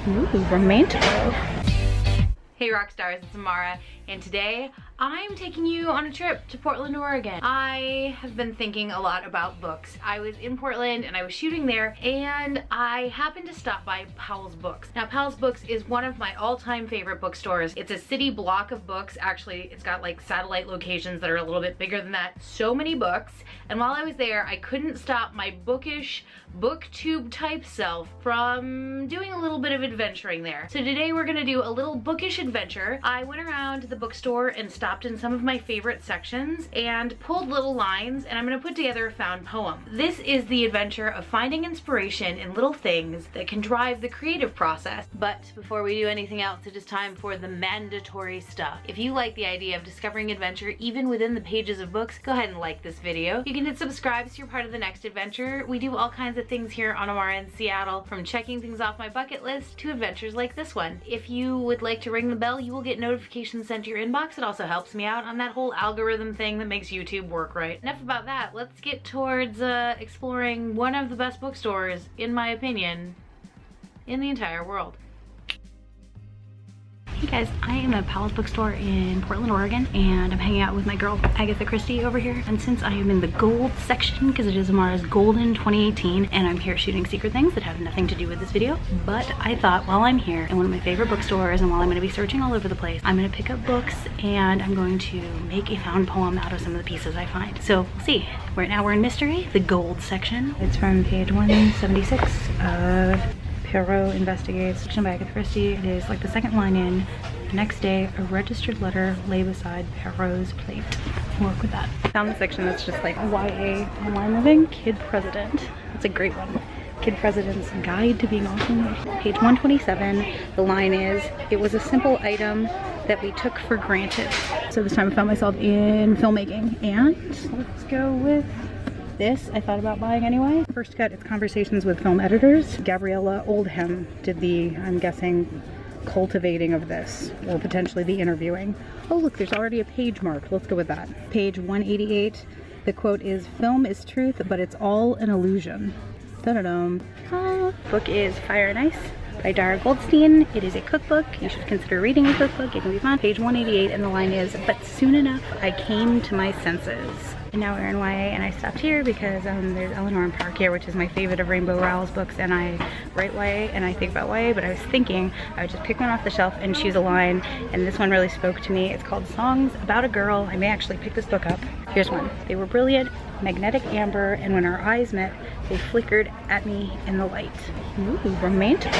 Ooh, romantic. Hey rock stars, it's Amara, and today I'm taking you on a trip to Portland, Oregon. I have been thinking a lot about books. I was in Portland and I was shooting there, and I happened to stop by Powell's Books. Now Powell's Books is one of my all-time favorite bookstores. It's a city block of books. Actually, it's got like satellite locations that are a little bit bigger than that. So many books, and while I was there, I couldn't stop my bookish, booktube type self from doing a little bit of adventuring there. So today we're gonna do a little bookish adventure. I went around the bookstore and stopped in some of my favorite sections and pulled little lines, and I'm gonna put together a found poem. This is the adventure of finding inspiration in little things that can drive the creative process. But before we do anything else, it is time for the mandatory stuff. If you like the idea of discovering adventure even within the pages of books, go ahead and like this video. You can hit subscribe so you're part of the next adventure. We do all kinds of things here on Amara in Seattle, from checking things off my bucket list to adventures like this one. If you would like to ring the bell, you will get notifications sent to your inbox. It also helps me out on that whole algorithm thing that makes YouTube work right. Enough about that. Let's get towards exploring one of the best bookstores, in my opinion, in the entire world. Hey guys, I am at Powell's bookstore in Portland, Oregon, and I'm hanging out with my girl Agatha Christie over here. And since I am in the gold section, because it is Amara's Golden 2018, and I'm here shooting secret things that have nothing to do with this video, but I thought while I'm here in one of my favorite bookstores, and while I'm going to be searching all over the place, I'm going to pick up books and I'm going to make a found poem out of some of the pieces I find. So we'll see. Right now we're in mystery, the gold section. It's from page 176 of Perot Investigates, fiction by Agatha Christie. It is like the second line in. The next day, a registered letter lay beside Perot's plate. We'll work with that. I found the section that's just like YA online living. Kid President. That's a great one. Kid President's Guide to Being Awesome. Page 127, the line is, "It was a simple item that we took for granted." So this time I found myself in filmmaking, and let's go with this. I thought about buying anyway. First cut, it's Conversations with Film Editors. Gabriella Oldham did the, I'm guessing, cultivating of this, or potentially the interviewing. Oh look, there's already a page mark. Let's go with that. Page 188, the quote is, "Film is truth, but it's all an illusion." Da-da-dum. Book is Fire and Ice by Dara Goldstein. It is a cookbook. You should consider reading a cookbook. It can be fun. Page 188, and the line is, "But soon enough, I came to my senses." And now we're in YA, and I stopped here because there's Eleanor in Park here, which is my favorite of Rainbow Rowell's books, and I write YA and I think about YA, but I was thinking I would just pick one off the shelf and choose a line, and this one really spoke to me. It's called Songs About a Girl. I may actually pick this book up. Here's one. "They were brilliant, magnetic amber, and when our eyes met, they flickered at me in the light." Ooh, romantic.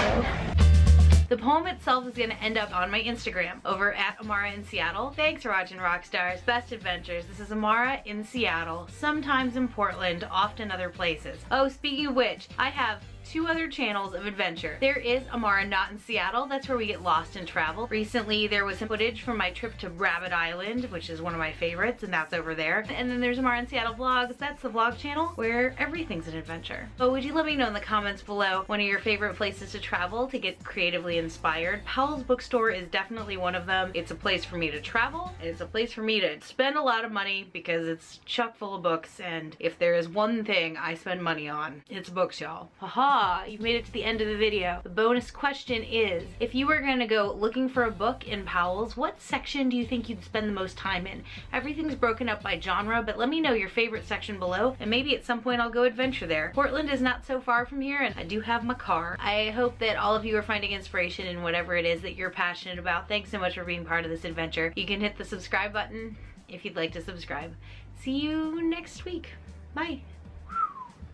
The poem itself is going to end up on my Instagram over at Amara in Seattle. Thanks for watching, Rockstars. Best adventures. This is Amara in Seattle, sometimes in Portland, often other places. Oh, speaking of which, I have two other channels of adventure. There is Amara Not in Seattle. That's where we get lost in travel. Recently there was some footage from my trip to Rabbit Island, which is one of my favorites, and that's over there. And then there's Amara in Seattle Vlogs. That's the vlog channel where everything's an adventure. So would you let me know in the comments below one of your favorite places to travel to get creatively inspired? Powell's bookstore is definitely one of them. It's a place for me to travel. It's a place for me to spend a lot of money because it's chock full of books, and if there is one thing I spend money on, it's books, y'all. Haha. You've made it to the end of the video. The bonus question is, if you were gonna go looking for a book in Powell's, what section do you think you'd spend the most time in? Everything's broken up by genre, but let me know your favorite section below, and maybe at some point I'll go adventure there. Portland is not so far from here, and I do have my car. I hope that all of you are finding inspiration in whatever it is that you're passionate about. Thanks so much for being part of this adventure. You can hit the subscribe button if you'd like to subscribe. See you next week. Bye.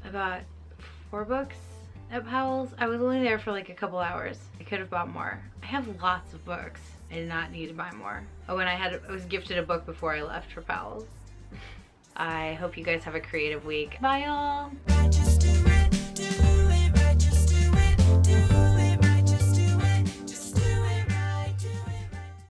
I bought 4 books at Powell's. I was only there for like a couple hours. I could have bought more. I have lots of books. I did not need to buy more. Oh, and I was gifted a book before I left for Powell's. I hope you guys have a creative week. Bye, y'all.